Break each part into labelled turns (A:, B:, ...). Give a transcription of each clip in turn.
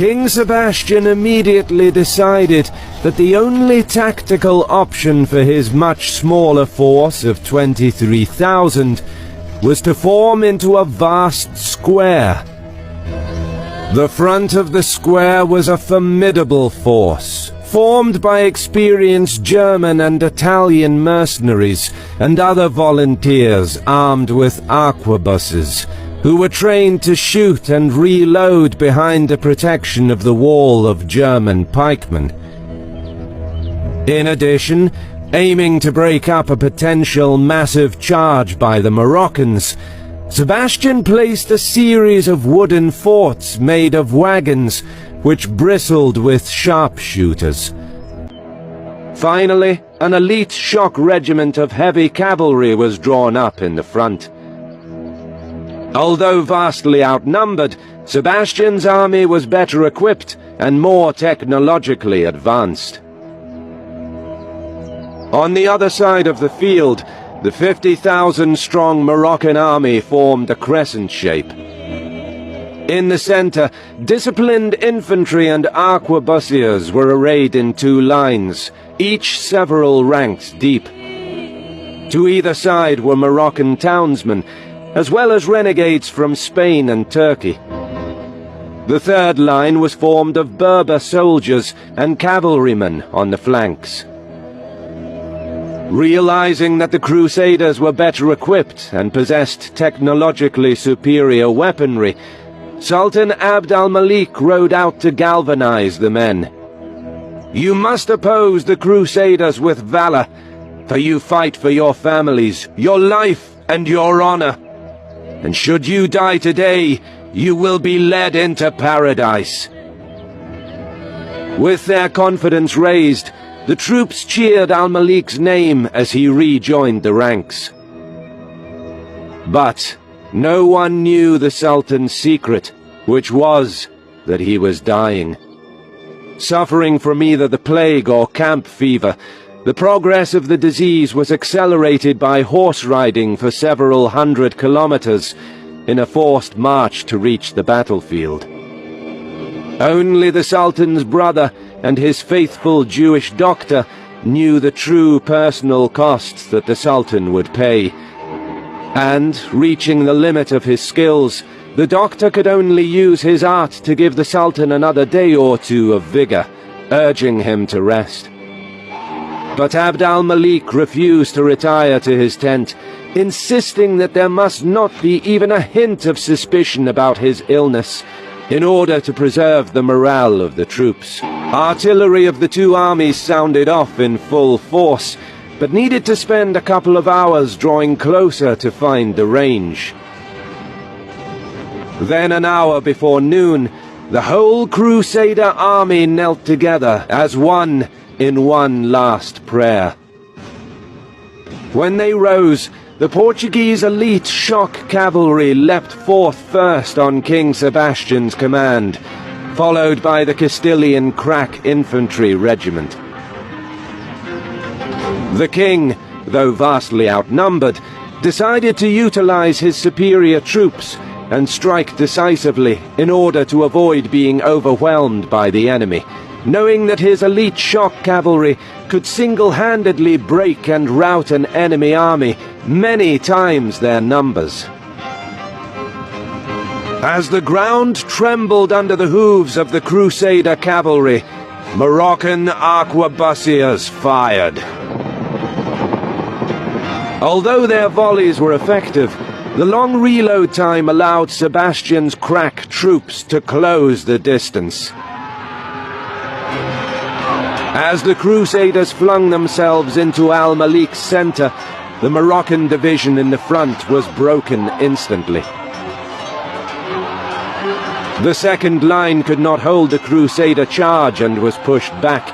A: King Sebastian immediately decided that the only tactical option for his much smaller force of 23,000 was to form into a vast square. The front of the square was a formidable force, formed by experienced German and Italian mercenaries and other volunteers armed with arquebuses, who were trained to shoot and reload behind the protection of the wall of German pikemen. In addition, aiming to break up a potential massive charge by the Moroccans, Sebastian placed a series of wooden forts made of wagons which bristled with sharpshooters. Finally, an elite shock regiment of heavy cavalry was drawn up in the front. Although vastly outnumbered, Sebastian's army was better equipped and more technologically advanced. On the other side of the field, the 50,000-strong Moroccan army formed a crescent shape. In the center, disciplined infantry and arquebusiers were arrayed in two lines, each several ranks deep. To either side were Moroccan townsmen, as well as renegades from Spain and Turkey. The third line was formed of Berber soldiers and cavalrymen on the flanks. Realizing that the Crusaders were better equipped and possessed technologically superior weaponry, Sultan Abd al-Malik rode out to galvanize the men. "You must oppose the Crusaders with valor, for you fight for your families, your life, and your honor. And should you die today, you will be led into paradise." With their confidence raised, the troops cheered al-Malik's name as he rejoined the ranks. But no one knew the Sultan's secret, which was that he was dying. Suffering from either the plague or camp fever, the progress of the disease was accelerated by horse riding for several hundred kilometers in a forced march to reach the battlefield. Only the Sultan's brother and his faithful Jewish doctor knew the true personal costs that the Sultan would pay. And, reaching the limit of his skills, the doctor could only use his art to give the Sultan another day or two of vigor, urging him to rest. But Abd al-Malik refused to retire to his tent, insisting that there must not be even a hint of suspicion about his illness, in order to preserve the morale of the troops. Artillery of the two armies sounded off in full force, but needed to spend a couple of hours drawing closer to find the range. Then, an hour before noon, the whole Crusader army knelt together as one in one last prayer. When they rose, the Portuguese elite shock cavalry leapt forth first on King Sebastian's command, followed by the Castilian crack infantry regiment. The king, though vastly outnumbered, decided to utilize his superior troops and strike decisively in order to avoid being overwhelmed by the enemy, knowing that his elite shock cavalry could single-handedly break and rout an enemy army many times their numbers. As the ground trembled under the hooves of the Crusader cavalry, Moroccan arquebusiers fired. Although their volleys were effective, the long reload time allowed Sebastian's crack troops to close the distance. As the Crusaders flung themselves into al-Malik's center, the Moroccan division in the front was broken instantly. The second line could not hold the Crusader charge and was pushed back,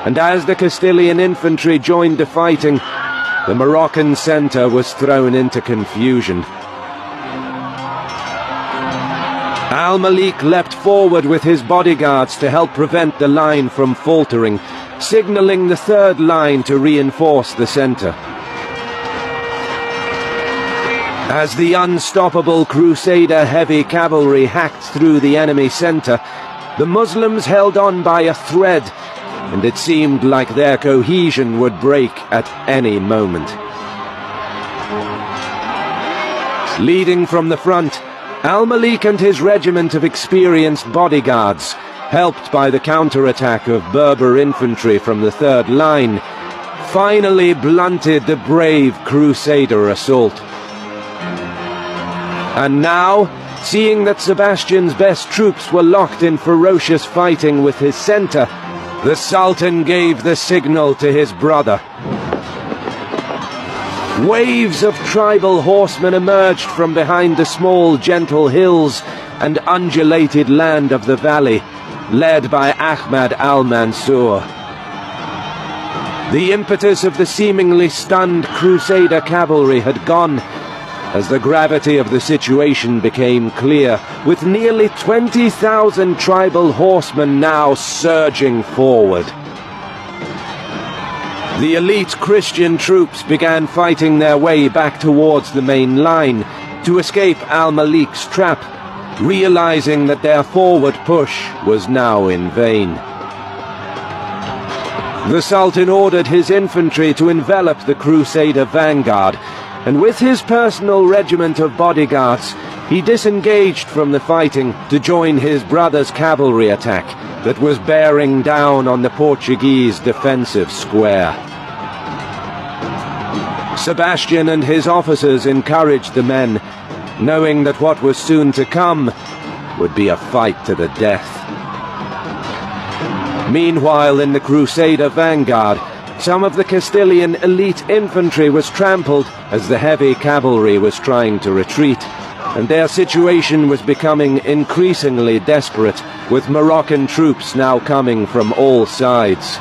A: and as the Castilian infantry joined the fighting, the Moroccan center was thrown into confusion. Al-Malik leapt forward with his bodyguards to help prevent the line from faltering, signaling the third line to reinforce the center. As the unstoppable Crusader heavy cavalry hacked through the enemy center, the Muslims held on by a thread, and it seemed like their cohesion would break at any moment. Leading from the front, Al-Malik and his regiment of experienced bodyguards, helped by the counterattack of Berber infantry from the third line, finally blunted the brave Crusader assault. And now, seeing that Sebastian's best troops were locked in ferocious fighting with his centre, the Sultan gave the signal to his brother. Waves of tribal horsemen emerged from behind the small, gentle hills and undulated land of the valley, led by Ahmad al-Mansur. The impetus of the seemingly stunned Crusader cavalry had gone, as the gravity of the situation became clear, with nearly 20,000 tribal horsemen now surging forward. The elite Christian troops began fighting their way back towards the main line to escape Al-Malik's trap, realizing that their forward push was now in vain. The Sultan ordered his infantry to envelop the Crusader vanguard, and with his personal regiment of bodyguards, he disengaged from the fighting to join his brother's cavalry attack that was bearing down on the Portuguese defensive square. Sebastian and his officers encouraged the men, knowing that what was soon to come would be a fight to the death. Meanwhile, in the Crusader vanguard, some of the Castilian elite infantry was trampled as the heavy cavalry was trying to retreat, and their situation was becoming increasingly desperate, with Moroccan troops now coming from all sides.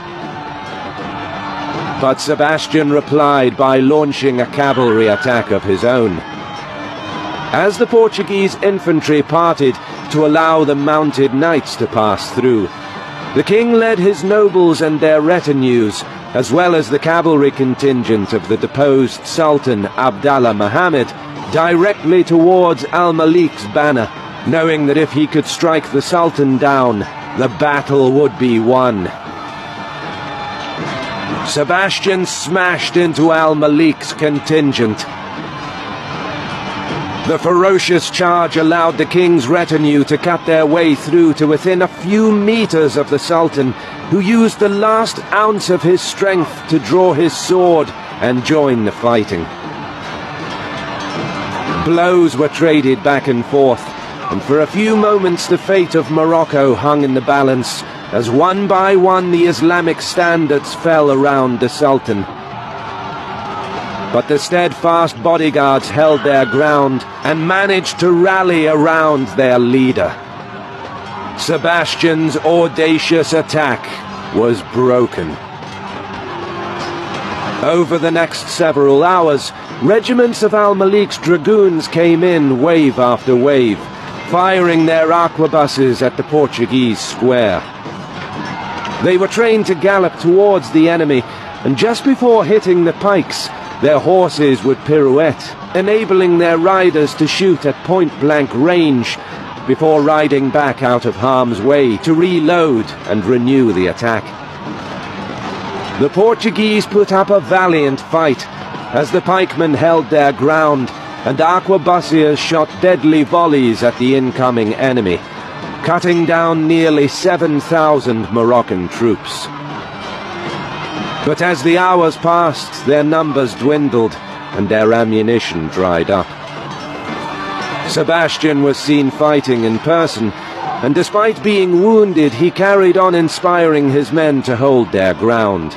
A: But Sebastian replied by launching a cavalry attack of his own. As the Portuguese infantry parted to allow the mounted knights to pass through, the king led his nobles and their retinues, as well as the cavalry contingent of the deposed Sultan Abdallah Muhammad, directly towards Al-Malik's banner, knowing that if he could strike the Sultan down, the battle would be won. Sebastian smashed into Al-Malik's contingent. The ferocious charge allowed the king's retinue to cut their way through to within a few meters of the Sultan, who used the last ounce of his strength to draw his sword and join the fighting. Blows were traded back and forth, and for a few moments the fate of Morocco hung in the balance, as one by one the Islamic standards fell around the Sultan. But the steadfast bodyguards held their ground and managed to rally around their leader. Sebastian's audacious attack was broken. Over the next several hours, regiments of Al-Malik's dragoons came in wave after wave, firing their arquebuses at the Portuguese square. They were trained to gallop towards the enemy, and just before hitting the pikes, their horses would pirouette, enabling their riders to shoot at point-blank range before riding back out of harm's way to reload and renew the attack. The Portuguese put up a valiant fight as the pikemen held their ground and arquebusiers shot deadly volleys at the incoming enemy, cutting down nearly 7,000 Moroccan troops. But as the hours passed, their numbers dwindled and their ammunition dried up. Sebastian was seen fighting in person, and despite being wounded, he carried on inspiring his men to hold their ground.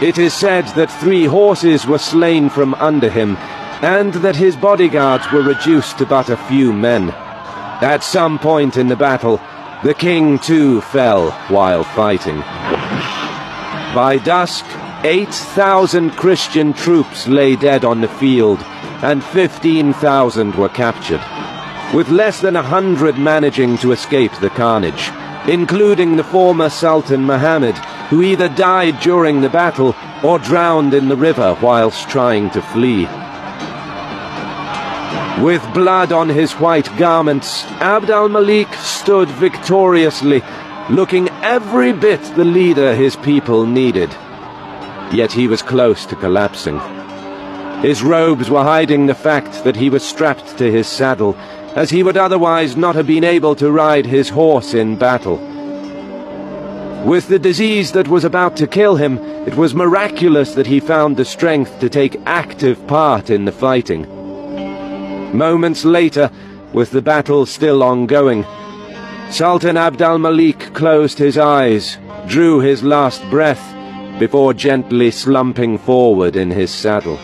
A: It is said that 3 horses were slain from under him, and that his bodyguards were reduced to but a few men. At some point in the battle, the king too fell while fighting. By dusk, 8,000 Christian troops lay dead on the field, and 15,000 were captured, with less than 100 managing to escape the carnage, including the former Sultan Muhammad, who either died during the battle or drowned in the river whilst trying to flee. With blood on his white garments, Abd al-Malik stood victoriously, looking every bit the leader his people needed. Yet he was close to collapsing. His robes were hiding the fact that he was strapped to his saddle, as he would otherwise not have been able to ride his horse in battle. With the disease that was about to kill him, it was miraculous that he found the strength to take active part in the fighting. Moments later, with the battle still ongoing, Sultan Abd al-Malik closed his eyes, drew his last breath, before gently slumping forward in his saddle.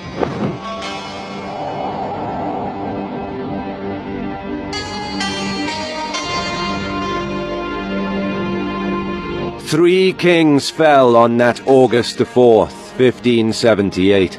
A: Three kings fell on that August the 4th, 1578.